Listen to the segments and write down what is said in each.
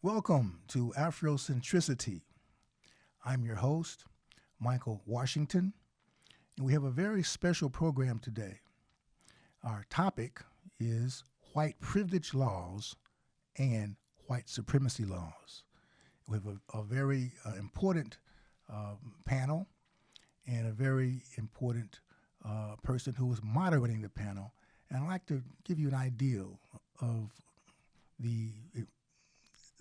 Welcome to Afrocentricity. I'm your host, Michael Washington, and we have a very special program today. Our topic is white privilege laws and white supremacy laws. We have a very important panel and a very important person who is moderating the panel. And I'd like to give you an idea of the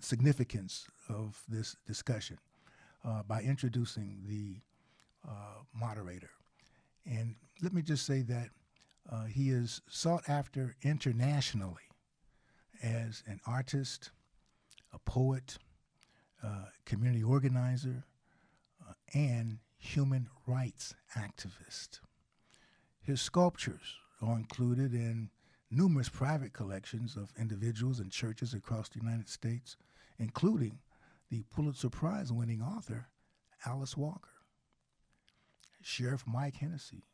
significance of this discussion by introducing the moderator. And let me just say that he is sought after internationally as an artist, a poet, community organizer, and human rights activist. His sculptures are included in numerous private collections of individuals and churches across the United States, including the Pulitzer Prize-winning author Alice Walker, Sheriff Mike Hennessy,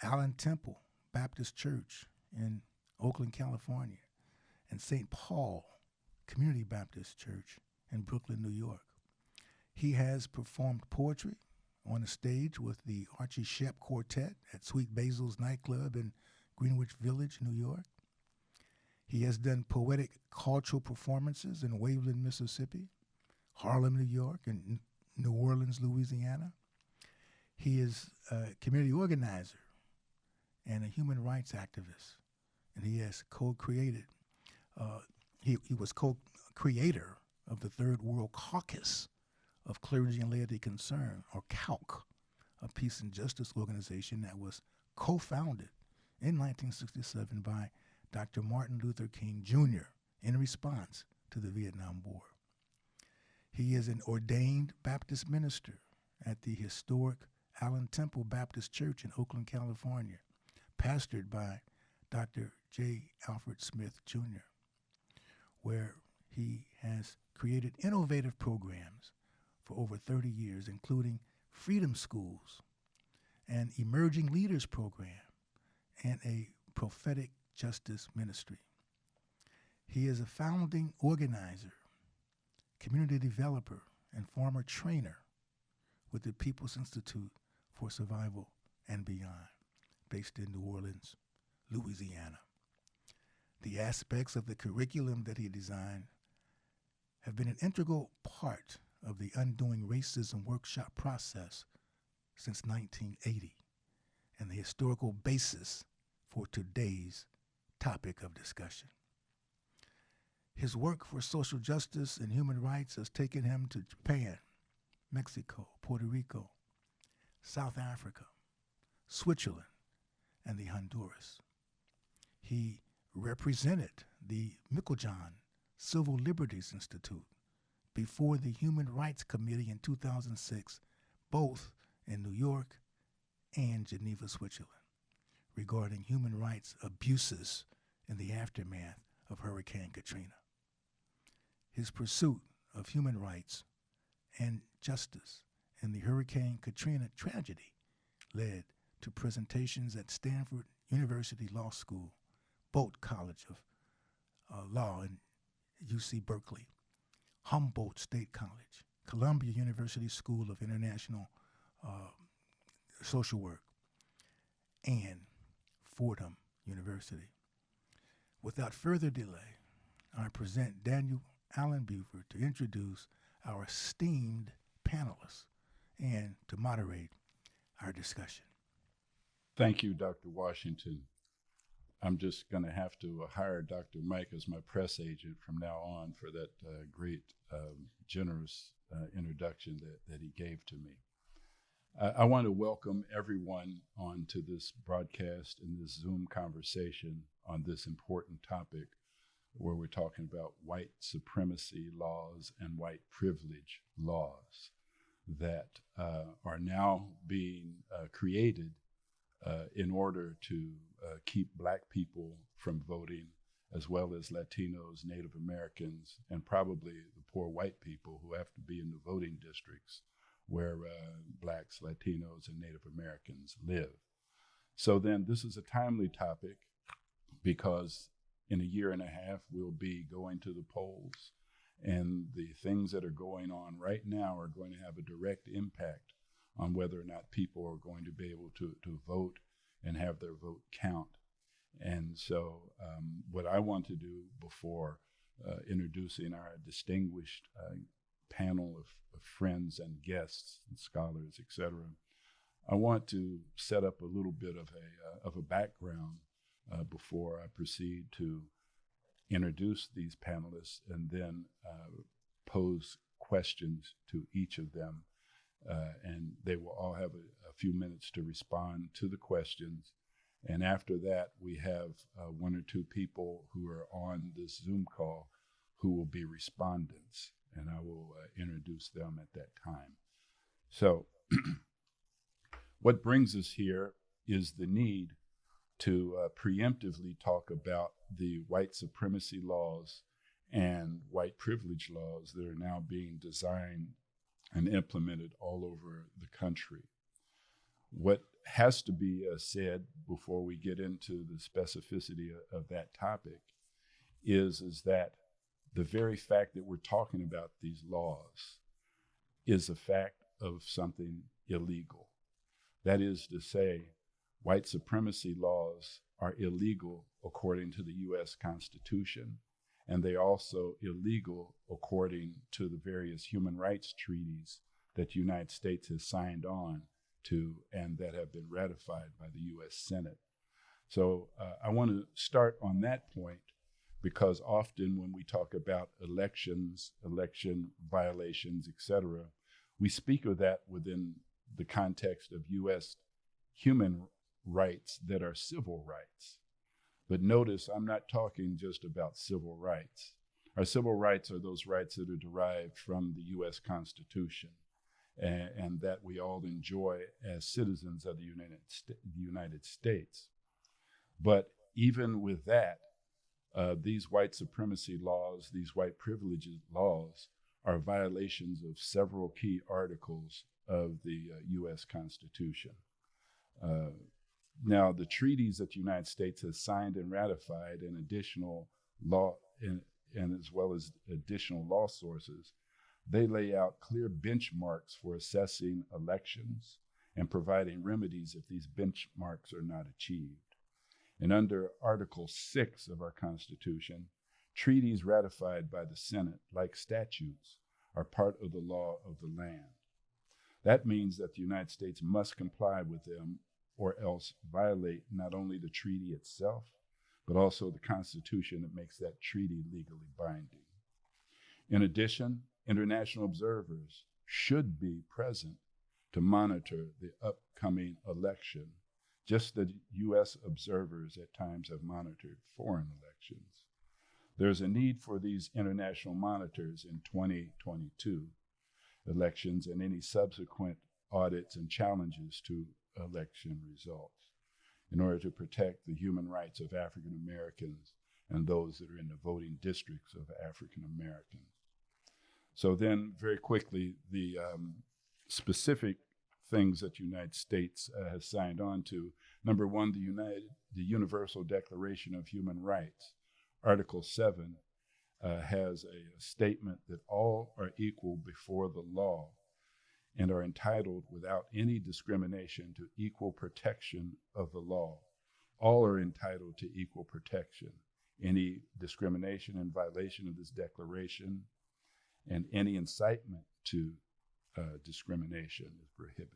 Allen Temple Baptist Church in Oakland, California, and St. Paul Community Baptist Church in Brooklyn, New York. He has performed poetry on a stage with the Archie Shepp Quartet at Sweet Basil's nightclub in Greenwich Village, New York. He has done poetic cultural performances in Waveland, Mississippi, Harlem, New York, and New Orleans, Louisiana. He is a community organizer and a human rights activist, and he has co-created, he was co-creator of the Third World Caucus of Clergy and Laity Concern, or CALC, a peace and justice organization that was co-founded in 1967 by Dr. Martin Luther King Jr. in response to the Vietnam War. He is an ordained Baptist minister at the historic Allen Temple Baptist Church in Oakland, California, pastored by Dr. J. Alfred Smith Jr., where he has created innovative programs for over 30 years, including Freedom Schools, an Emerging Leaders Program, and a prophetic justice ministry. He is a founding organizer, community developer, and former trainer with the People's Institute for Survival and Beyond, based in New Orleans, Louisiana. The aspects of the curriculum that he designed have been an integral part of the Undoing Racism workshop process since 1980 and the historical basis for today's topic of discussion. His work for social justice and human rights has taken him to Japan, Mexico, Puerto Rico, South Africa, Switzerland, and the Honduras. He represented the Meiklejohn Civil Liberties Institute before the Human Rights Committee in 2006, both in New York and Geneva, Switzerland, regarding human rights abuses in the aftermath of Hurricane Katrina. His pursuit of human rights and justice in the Hurricane Katrina tragedy led to presentations at Stanford University Law School, Boalt College of Law in UC Berkeley, Humboldt State College, Columbia University School of International Social Work, and Fordham University. Without further delay, I present Daniel Allen Buford to introduce our esteemed panelists and to moderate our discussion. Thank you, Dr. Washington. I'm just going to have to hire Dr. Mike as my press agent from now on for that great, generous introduction that he gave to me. I want to welcome everyone onto this broadcast and this Zoom conversation on this important topic where we're talking about white supremacy laws and white privilege laws that are now being created in order to keep Black people from voting, as well as Latinos, Native Americans, and probably the poor white people who have to be in the voting districts where Blacks, Latinos, and Native Americans live. So then this is a timely topic because in a year and a half, we'll be going to the polls. And the things that are going on right now are going to have a direct impact on whether or not people are going to be able to vote and have their vote count. And so what I want to do before introducing our distinguished panel of friends and guests and scholars, etc., I want to set up a little bit of a background before I proceed to introduce these panelists and then pose questions to each of them. And they will all have a few minutes to respond to the questions. And after that, we have one or two people who are on this Zoom call who will be respondents, and I will introduce them at that time. So what brings us here is the need to preemptively talk about the white supremacy laws and white privilege laws that are now being designed and implemented all over the country. What has to be said before we get into the specificity of that topic is that the very fact that we're talking about these laws is a fact of something illegal. That is to say, white supremacy laws are illegal according to the U.S. Constitution, and they're also illegal according to the various human rights treaties that the United States has signed on to and that have been ratified by the U.S. Senate. So I want to start on that point because often when we talk about elections, election violations, etc., we speak of that within the context of U.S. human rights that are civil rights. But notice I'm not talking just about civil rights. Our civil rights are those rights that are derived from the U.S. Constitution and that we all enjoy as citizens of the United States. But even with that, these white supremacy laws, these white privilege laws, are violations of several key articles of the U.S. Constitution. Now, the treaties that the United States has signed and ratified and additional law, and as well as additional law sources, they lay out clear benchmarks for assessing elections and providing remedies if these benchmarks are not achieved. And under Article 6 of our Constitution, treaties ratified by the Senate, like statutes, are part of the law of the land. That means that the United States must comply with them or else violate not only the treaty itself, but also the Constitution that makes that treaty legally binding. In addition, international observers should be present to monitor the upcoming election, just as U.S. observers at times have monitored foreign elections. There's a need for these international monitors in 2022 elections and any subsequent audits and challenges to election results in order to protect the human rights of African Americans and those that are in the voting districts of African Americans. So then very quickly, the specific things that the United States has signed on to. Number one, the Universal Declaration of Human Rights. Article 7 has a statement that all are equal before the law and are entitled without any discrimination to equal protection of the law. All are entitled to equal protection. Any discrimination and violation of this declaration and any incitement to discrimination is prohibited.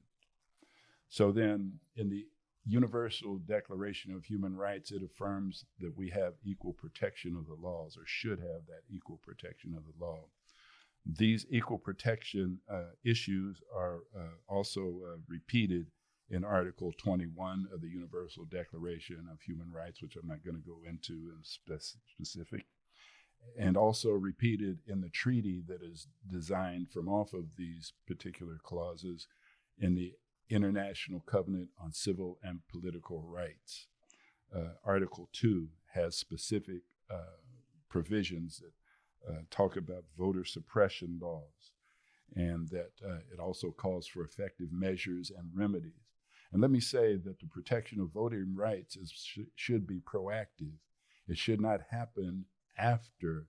So then in the Universal Declaration of Human Rights, it affirms that we have equal protection of the laws, or should have that equal protection of the law. These equal protection issues are also repeated in Article 21 of the Universal Declaration of Human Rights, which I'm not going to go into in specific, and also repeated in the treaty that is designed from off of these particular clauses in the International Covenant on Civil and Political Rights. Article 2 has specific provisions that talk about voter suppression laws, and that it also calls for effective measures and remedies. And let me say that the protection of voting rights should be proactive. It should not happen after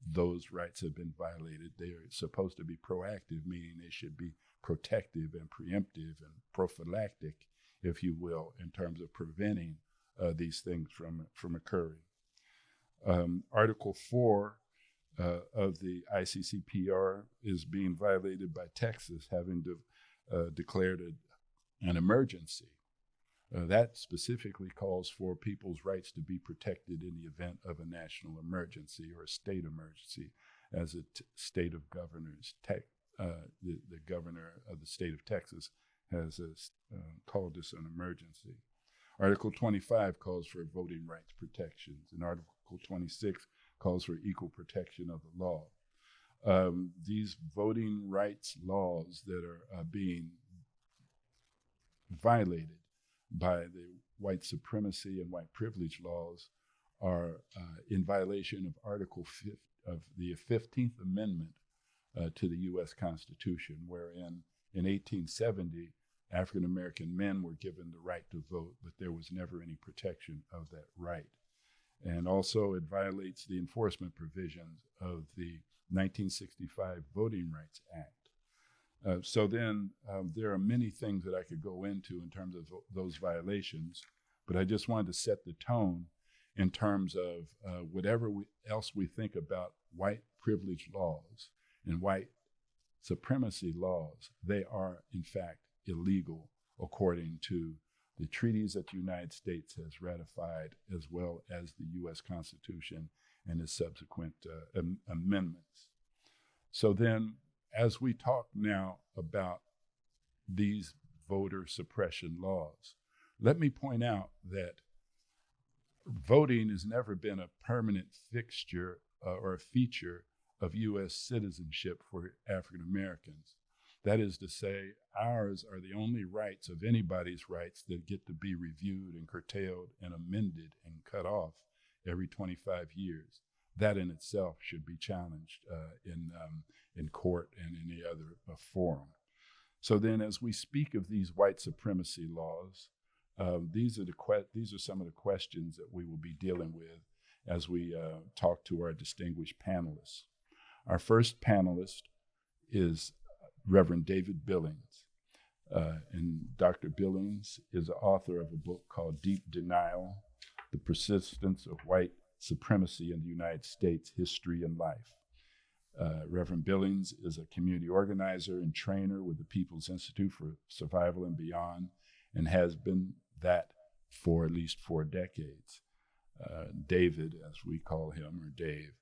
those rights have been violated. They are supposed to be proactive, meaning they should be protective and preemptive and prophylactic, if you will, in terms of preventing these things from occurring. Article 4 of the ICCPR is being violated by Texas, having declared an emergency. That specifically calls for people's rights to be protected in the event of a national emergency or a state emergency, as a state of governors. The governor of the state of Texas has called this an emergency. Article 25 calls for voting rights protections, and Article 26 calls for equal protection of the law. These voting rights laws that are being violated by the white supremacy and white privilege laws are in violation of Article 5 of the 15th Amendment to the U.S. Constitution, wherein in 1870, African American men were given the right to vote, but there was never any protection of that right. And also it violates the enforcement provisions of the 1965 Voting Rights Act. So then there are many things that I could go into in terms of those violations, but I just wanted to set the tone in terms of whatever else we think about white privilege laws and white supremacy laws. They are, in fact, illegal according to the treaties that the United States has ratified, as well as the U.S. Constitution and its subsequent amendments. So then, as we talk now about these voter suppression laws, let me point out that voting has never been a permanent fixture or a feature of U.S. citizenship for African Americans. That is to say, ours are the only rights of anybody's rights that get to be reviewed and curtailed and amended and cut off every 25 years. That in itself should be challenged in court and any other forum. So then, as we speak of these white supremacy laws, these are some of the questions that we will be dealing with as we talk to our distinguished panelists. Our first panelist is Reverend David Billings. And Dr. Billings is the author of a book called Deep Denial: The Persistence of White Supremacy in the United States, History and Life. Reverend Billings is a community organizer and trainer with the People's Institute for Survival and Beyond, and has been that for at least 4 decades. David, as we call him, or Dave,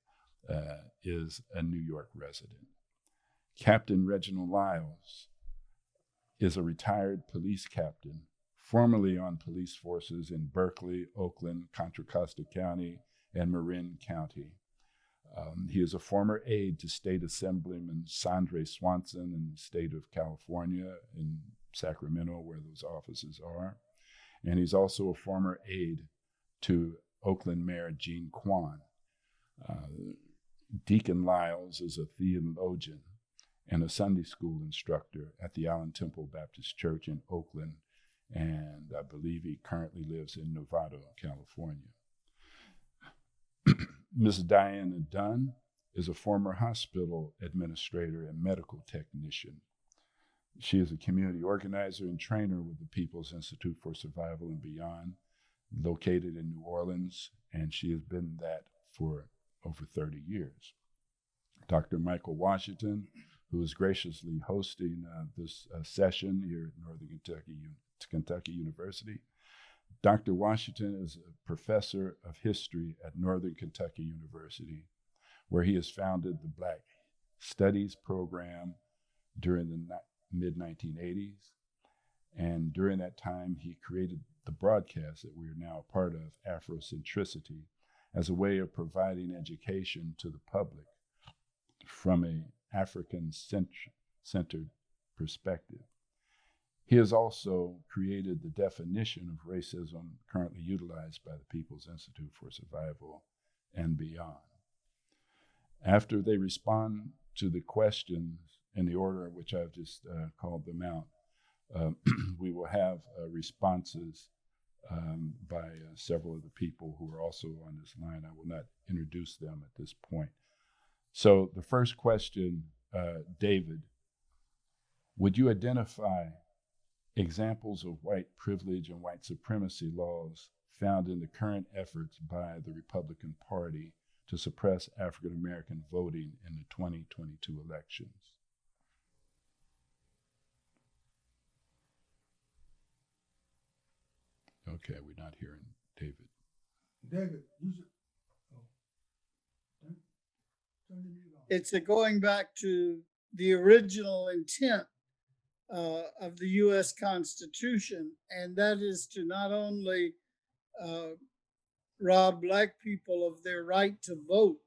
is a New York resident. Captain Reginald Lyles is a retired police captain, formerly on police forces in Berkeley, Oakland, Contra Costa County, and Marin County. He is a former aide to State Assemblyman Sandre Swanson in the state of California, in Sacramento, where those offices are. And he's also a former aide to Oakland Mayor Gene Kwan. Deacon Lyles is a theologian and a Sunday school instructor at the Allen Temple Baptist Church in Oakland, and I believe he currently lives in Novato, California. Ms. Diana Dunn is a former hospital administrator and medical technician. She is a community organizer and trainer with the People's Institute for Survival and Beyond, located in New Orleans, and she has been that for over 30 years. Dr. Michael Washington, who is graciously hosting this session here at Northern Kentucky University. Dr. Washington is a professor of history at Northern Kentucky University, where he has founded the Black Studies program during the mid-1980s. And during that time, he created the broadcast that we are now a part of, Afrocentricity, as a way of providing education to the public from an African-centered perspective. He has also created the definition of racism currently utilized by the People's Institute for Survival and Beyond. After they respond to the questions in the order in which I've just called them out, we will have responses by several of the people who are also on this line. I will not introduce them at this point. So the first question, David, would you identify examples of white privilege and white supremacy laws found in the current efforts by the Republican Party to suppress African American voting in the 2022 elections? Okay, we're not hearing David. David, you should. Oh, turn the mute on. It's going back to the original intent of the U.S. Constitution, and that is to not only rob Black people of their right to vote,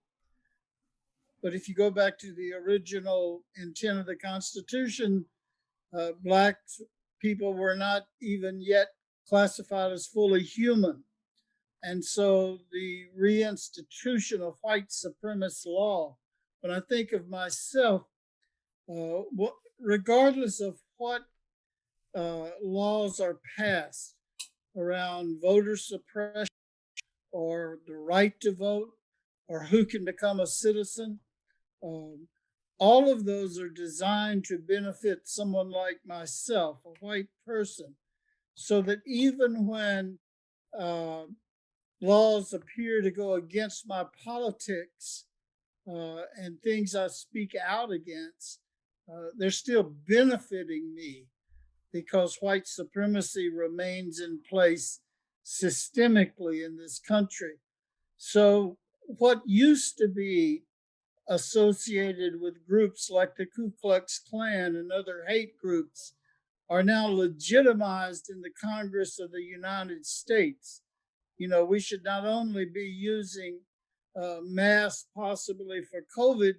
but if you go back to the original intent of the Constitution, Black people were not even yet classified as fully human. And so the reinstitution of white supremacist law, when I think of myself, regardless of what laws are passed around voter suppression or the right to vote or who can become a citizen, all of those are designed to benefit someone like myself, a white person, so that even when laws appear to go against my politics and things I speak out against, they're still benefiting me because white supremacy remains in place systemically in this country. So, what used to be associated with groups like the Ku Klux Klan and other hate groups are now legitimized in the Congress of the United States. You know, we should not only be using masks possibly for COVID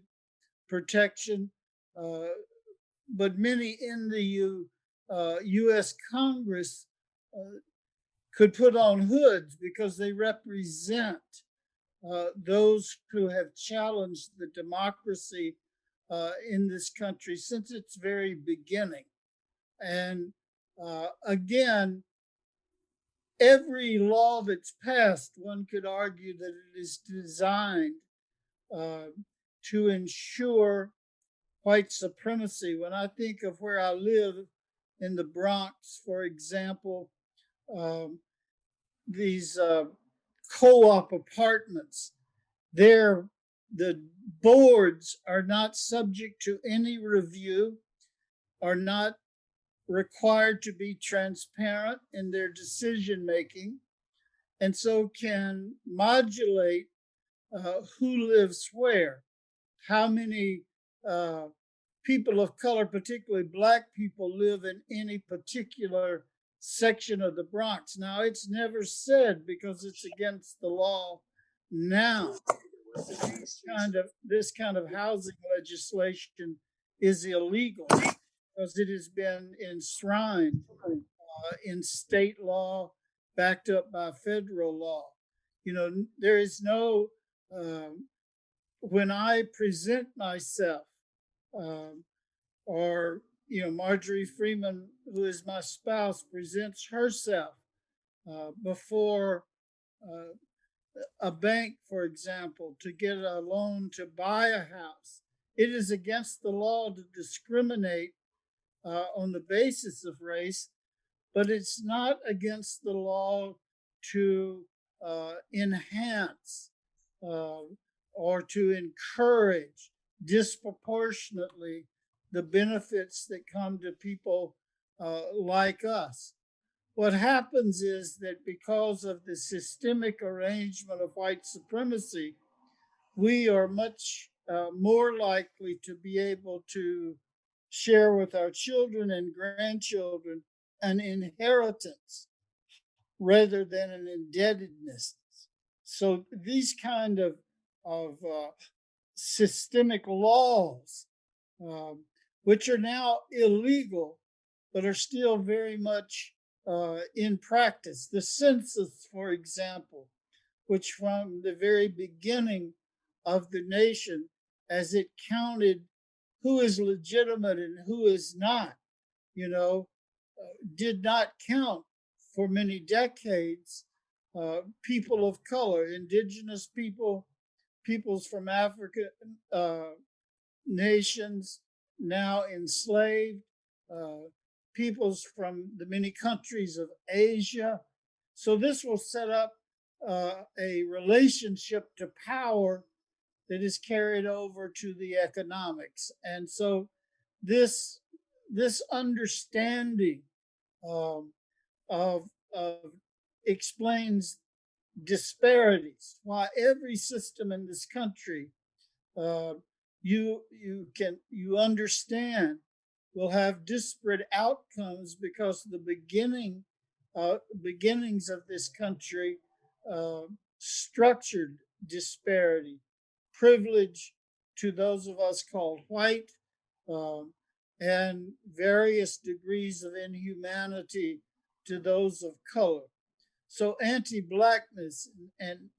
protection, but many in the U.S. Congress could put on hoods because they represent those who have challenged the democracy in this country since its very beginning. And again, every law that's passed, one could argue that it is designed to ensure white supremacy. When I think of where I live in the Bronx, for example, these co-op apartments, the boards are not subject to any review, are not required to be transparent in their decision making, and so can modulate who lives where, how many people of color, particularly Black people, live in any particular section of the Bronx. Now, it's never said because it's against the law now. This kind of housing legislation is illegal because it has been enshrined in state law, backed up by federal law. You know, there is no, when I present myself, or, you know, Marjorie Freeman, who is my spouse, presents herself before a bank, for example, to get a loan to buy a house. It is against the law to discriminate on the basis of race, but it's not against the law to enhance or to encourage disproportionately the benefits that come to people like us. What happens is that because of the systemic arrangement of white supremacy, we are much more likely to be able to share with our children and grandchildren an inheritance rather than an indebtedness. So these kind of systemic laws, which are now illegal, but are still very much in practice. The census, for example, which from the very beginning of the nation, as it counted who is legitimate and who is not, you know, did not count for many decades people of color, indigenous people, peoples from African nations now enslaved, peoples from the many countries of Asia. So this will set up a relationship to power that is carried over to the economics. And so this this understanding um, of explains disparities. Why every system in this country, uh, you understand, will have disparate outcomes because the beginnings of this country uh, structured disparity, privilege to those of us called white, um, and various degrees of inhumanity to those of color. So anti-blackness and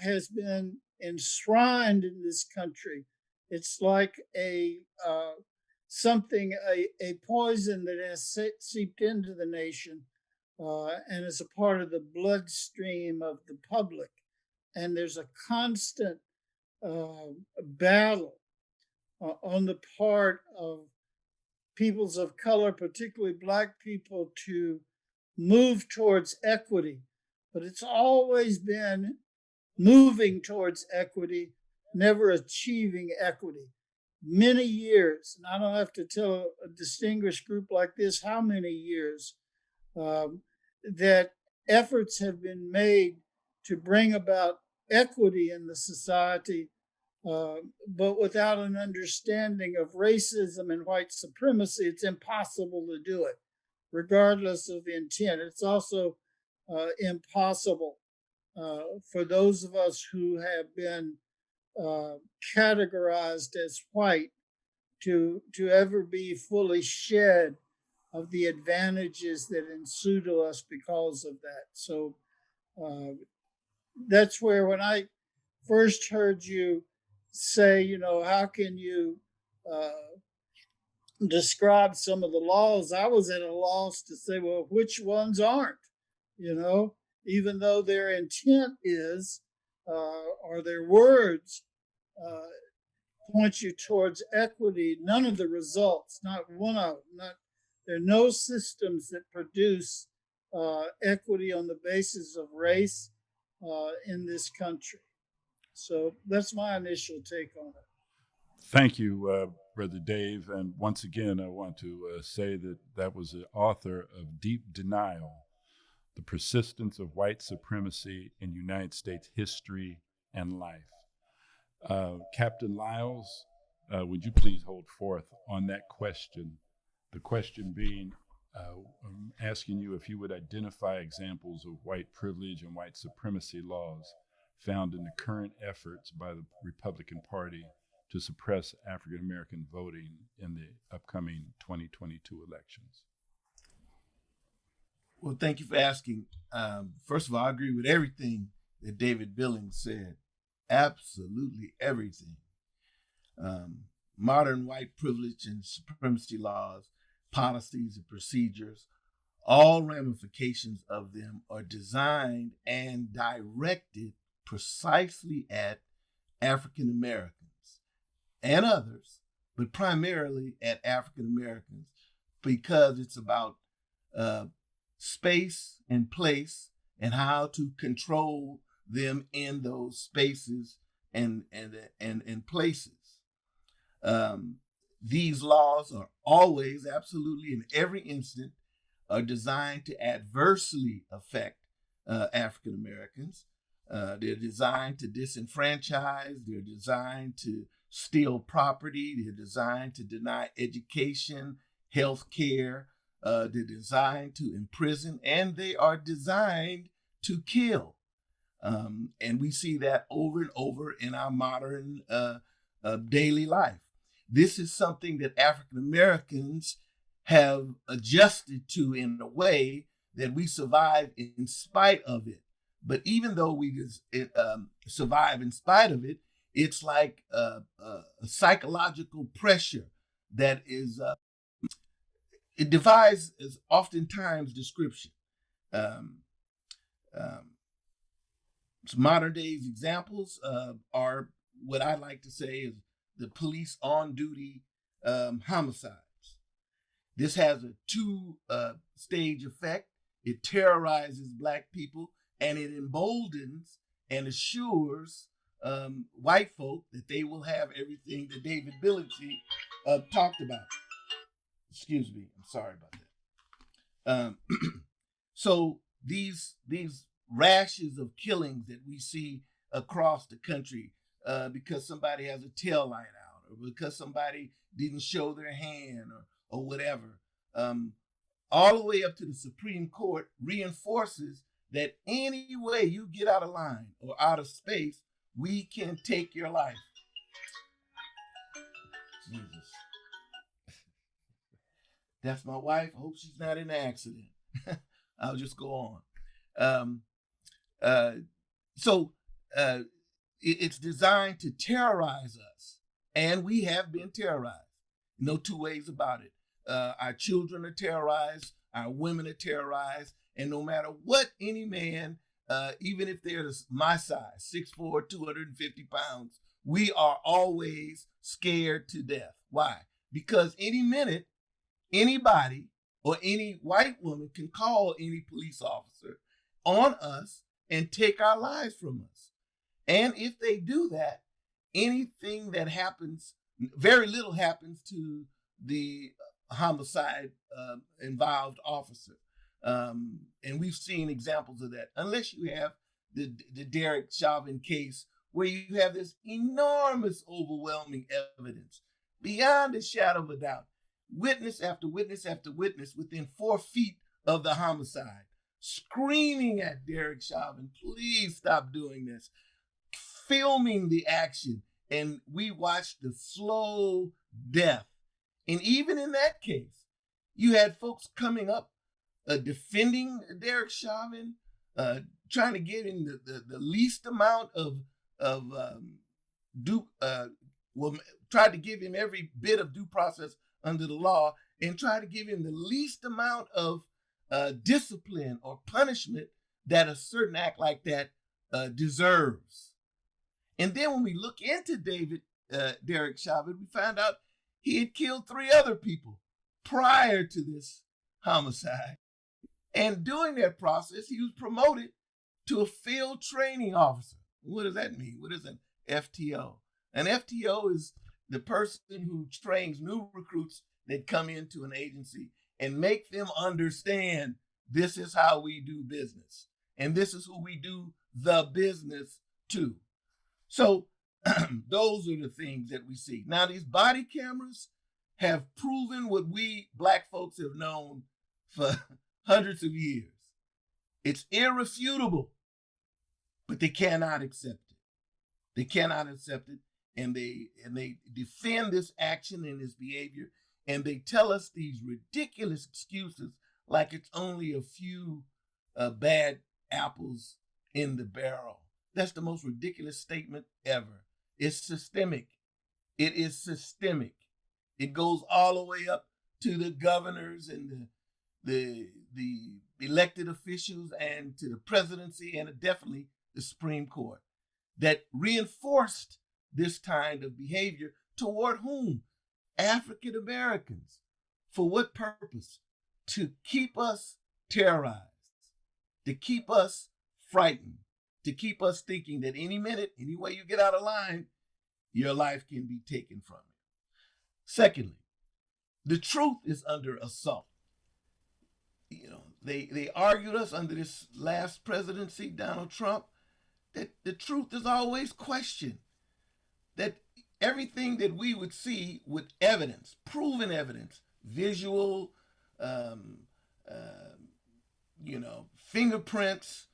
has been enshrined in this country. It's like a something, a poison that has seeped into the nation and is a part of the bloodstream of the public. And there's a constant battle on the part of peoples of color, particularly Black people, to move towards equity. But it's always been moving towards equity, never achieving equity. Many years, and I don't have to tell a distinguished group like this how many years, that efforts have been made to bring about equity in the society, but without an understanding of racism and white supremacy, it's impossible to do it, regardless of intent. It's also impossible for those of us who have been categorized as white to ever be fully shed of the advantages that ensue to us because of that. So that's where, when I first heard you say, how can you describe some of the laws, I was at a loss to say, well, which ones aren't? You know, even though their intent is, or their words uh, point you towards equity, none of the results, not one of them, there are no systems that produce equity on the basis of race in this country. So that's my initial take on it. Thank you, Brother Dave. And once again, I want to say that that was the author of Deep Denial, The Persistence of White Supremacy in United States History and Life. Captain Lyles, would you please hold forth on that question? The question being, I'm asking you if you would identify examples of white privilege and white supremacy laws found in the current efforts by the Republican Party to suppress African American voting in the upcoming 2022 elections. Well, thank you for asking. First of all, I agree with everything that David Billings said. Absolutely everything. Modern white privilege and supremacy laws, policies and procedures, all ramifications of them are designed and directed precisely at African Americans and others, but primarily at African Americans, because it's about space and place and how to control them in those spaces and places. These laws are always, absolutely in every instant, are designed to adversely affect African Americans. They're designed to disenfranchise. They're designed to steal property. They're designed to deny education, health care. They're designed to imprison, and they are designed to kill. And we see that over and over in our modern daily life. This is something that African Americans have adjusted to in a way that we survive in spite of it. But even though we survive in spite of it, it's like a psychological pressure that is, it defies oftentimes description. Modern days examples are what I like to say is the police on duty homicides. This has a two-stage effect. It terrorizes Black people, and it emboldens and assures white folk that they will have everything that David Billingsley talked about. Excuse me, I'm sorry about that. So these rashes of killings that we see across the country because somebody has a tail light out, or because somebody didn't show their hand, or whatever, all the way up to the Supreme Court, reinforces that any way you get out of line or out of space, we can take your life. Jesus. That's my wife. I hope she's not in an accident. I'll just go on. So it's designed to terrorize us, and we have been terrorized. No two ways about it. Our children are terrorized, our women are terrorized, and no matter what any man, even if they're my size, 6'4", 250 pounds, we are always scared to death. Why? Because any minute, anybody or any white woman can call any police officer on us and take our lives from us. And if they do that, anything that happens, very little happens to the homicide involved officer. And we've seen examples of that, unless you have the Derek Chauvin case, where you have this enormous, overwhelming evidence, beyond a shadow of a doubt. Witness after witness after witness within 4 feet of the homicide, screaming at Derek Chauvin, please stop doing this, filming the action, and we watched the slow death. And even in that case, you had folks coming up, defending Derek Chauvin, trying to give him the least amount tried to give him every bit of due process under the law, and try to give him the least amount of discipline or punishment that a certain act like that deserves. And then when we look into Derek Chauvin, we find out he had killed 3 other people prior to this homicide. And during that process, he was promoted to a field training officer. What does that mean? What is an FTO? An FTO is the person who trains new recruits that come into an agency and make them understand this is how we do business, and this is who we do the business to. So those are the things that we see. Now, these body cameras have proven what we Black folks have known for hundreds of years. It's irrefutable, but they cannot accept it. They cannot accept it, and they defend this action and this behavior, and they tell us these ridiculous excuses like it's only a few bad apples in the barrel. That's the most ridiculous statement ever. It's systemic. It is systemic. It goes all the way up to the governors and the elected officials, and to the presidency, and definitely the Supreme Court, that reinforced this kind of behavior toward whom? African Americans. For what purpose? To keep us terrorized, to keep us frightened, to keep us thinking that any minute, any way you get out of line, your life can be taken from you. Secondly, the truth is under assault. You know, they argued us under this last presidency, Donald Trump, that the truth is always questioned. That everything that we would see with evidence, proven evidence, visual, fingerprints,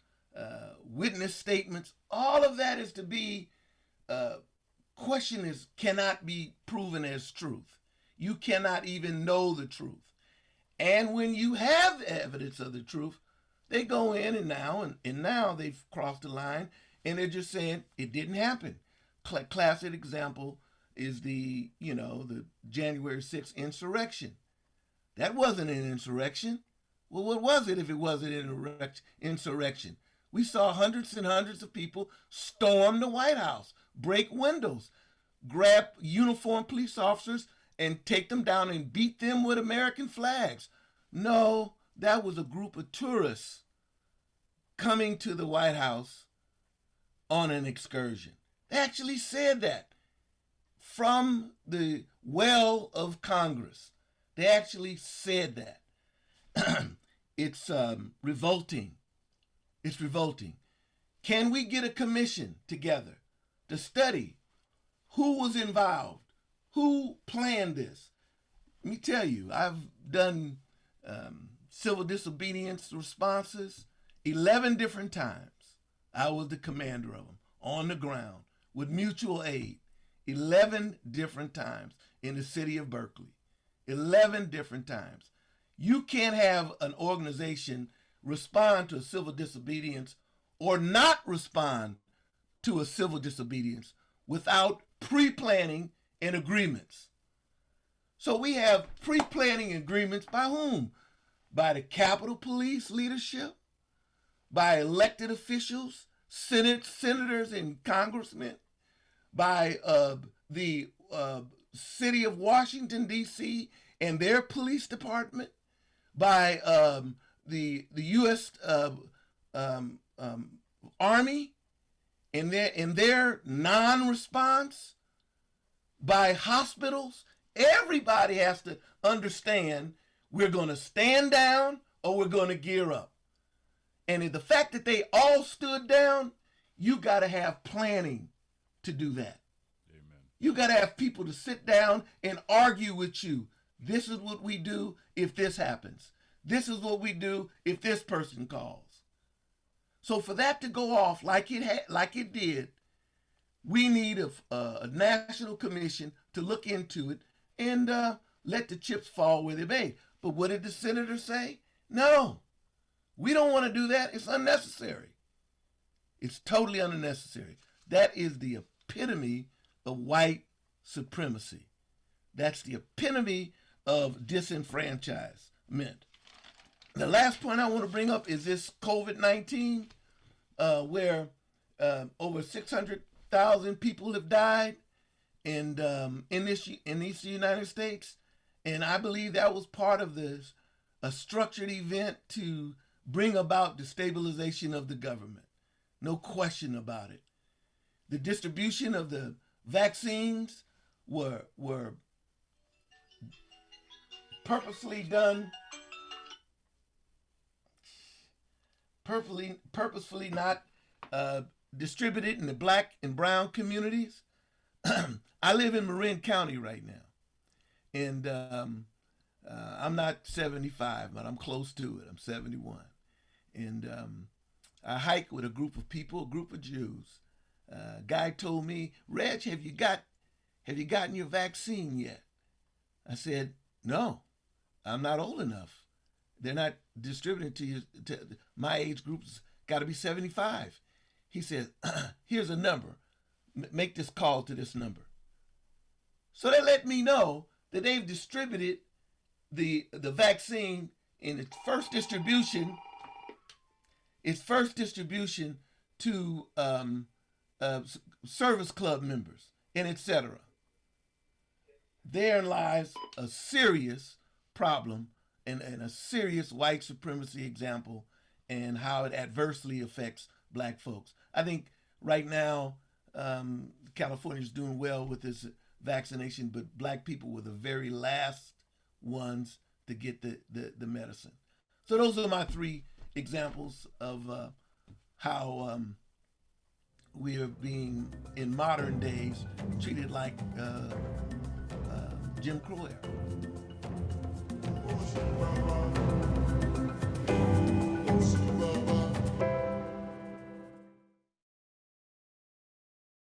witness statements, all of that is to be questioned, cannot be proven as truth. You cannot even know the truth. And when you have evidence of the truth, they go in and now they've crossed the line, and they're just saying it didn't happen. Classic example is the January 6th insurrection. That wasn't an insurrection. Well, what was it if it wasn't an insurrection? We saw hundreds and hundreds of people storm the White House, break windows, grab uniformed police officers and take them down and beat them with American flags. No, that was a group of tourists coming to the White House on an excursion. They actually said that from the well of Congress. They actually said that. It's revolting. It's revolting. Can we get a commission together to study who was involved? Who planned this? Let me tell you, I've done civil disobedience responses 11 different times. I was the commander of them on the ground with mutual aid 11 different times in the city of Berkeley. 11 different times. You can't have an organization respond to a civil disobedience or not respond to a civil disobedience without pre-planning and agreements. So we have pre-planning agreements by whom? By the Capitol Police leadership, by elected officials, senators and congressmen, by the city of Washington, D.C. and their police department, by the U.S. Army and their non-response, by hospitals. Everybody has to understand we're going to stand down or we're going to gear up. And the fact that they all stood down, you got to have planning to do that. Amen. You got to have people to sit down and argue with you. This is what we do if this happens. This is what we do if this person calls. So for that to go off like it did, we need a national commission to look into it and let the chips fall where they may. But what did the senator say? No, we don't want to do that. It's unnecessary. It's totally unnecessary. That is the epitome of white supremacy. That's the epitome of disenfranchisement. The last point I want to bring up is this COVID-19, where over 600,000 people have died in these United States, and I believe that was part of this, a structured event to bring about destabilization of the government. No question about it. The distribution of the vaccines were purposefully done, purposefully not distributed in the black and brown communities. I live in Marin County right now, and I'm not 75, but I'm close to it. I'm 71, and I hike with a group of people, a group of Jews. Guy told me, "Reg, have you gotten your vaccine yet?" I said, "No, I'm not old enough. They're not distributing to you. My age group's got to be 75. He said, "Here's a number. Make this call to this number." So they let me know that they've distributed the vaccine in its first distribution to service club members and etc. Therein lies a serious problem and a serious white supremacy example and how it adversely affects black folks. I think right now California is doing well with this vaccination, but black people were the very last ones to get the medicine. So those are my three examples of how we are being, in modern days, treated like Jim Crow era.